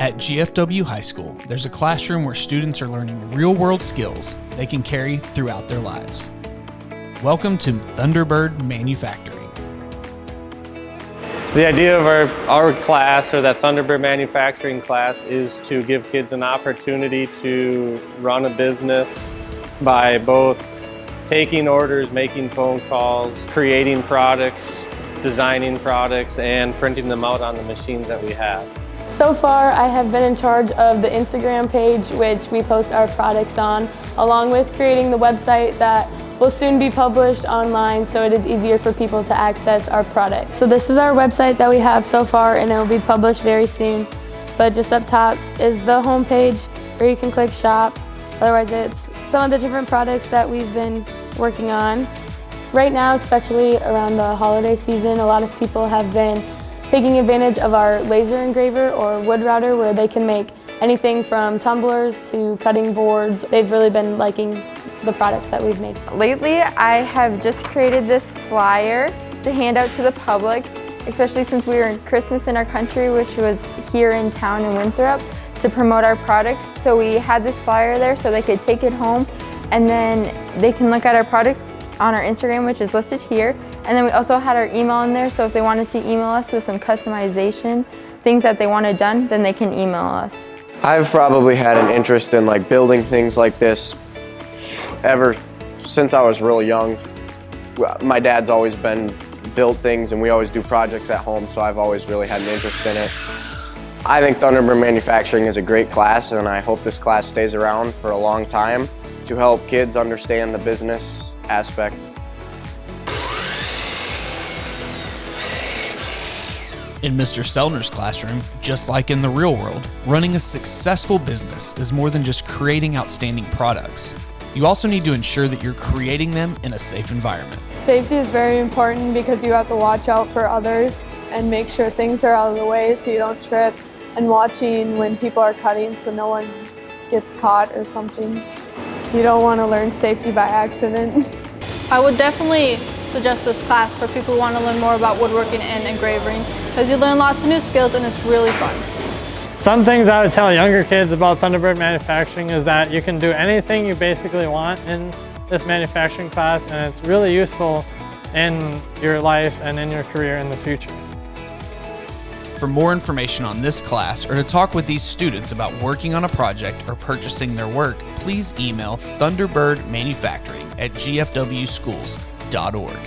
At GFW High School, there's a classroom where students are learning real-world skills they can carry throughout their lives. Welcome to Thunderbird Manufacturing. The idea of our class, or that Thunderbird Manufacturing class, is to give kids an opportunity to run a business by both taking orders, making phone calls, creating products, designing products, and printing them out on the machines that we have. So far, I have been in charge of the Instagram page, which we post our products on, along with creating the website that will soon be published online so it is easier for people to access our products. So this is our website that we have so far, and it will be published very soon. But just up top is the home page where you can click shop. Otherwise, it's some of the different products that we've been working on. Right now, especially around the holiday season, a lot of people have been taking advantage of our laser engraver or wood router, where they can make anything from tumblers to cutting boards. They've really been liking the products that we've made. Lately, I have just created this flyer to hand out to the public, especially since we were in Christmas in our country, which was here in town in Winthrop, to promote our products. So we had this flyer there so they could take it home, and then they can look at our products on our Instagram, which is listed here. And then we also had our email in there, so if they wanted to email us with some customization, things that they wanted done, then they can email us. I've probably had an interest in building things like this ever since I was real young. My dad's always built things, and we always do projects at home, so I've always really had an interest in it. I think Thunderbird Manufacturing is a great class, and I hope this class stays around for a long time to help kids understand the business aspect. In Mr. Sellner's classroom, just like in the real world, running a successful business is more than just creating outstanding products. You also need to ensure that you're creating them in a safe environment. Safety is very important because you have to watch out for others and make sure things are out of the way so you don't trip, and watching when people are cutting so no one gets caught or something. You don't want to learn safety by accident. I would definitely suggest this class for people who want to learn more about woodworking and engraving, because you learn lots of new skills and it's really fun. Some things I would tell younger kids about Thunderbird Manufacturing is that you can do anything you basically want in this manufacturing class, and it's really useful in your life and in your career in the future. For more information on this class, or to talk with these students about working on a project or purchasing their work, please email thunderbirdmanufacturing@gfwschools.org.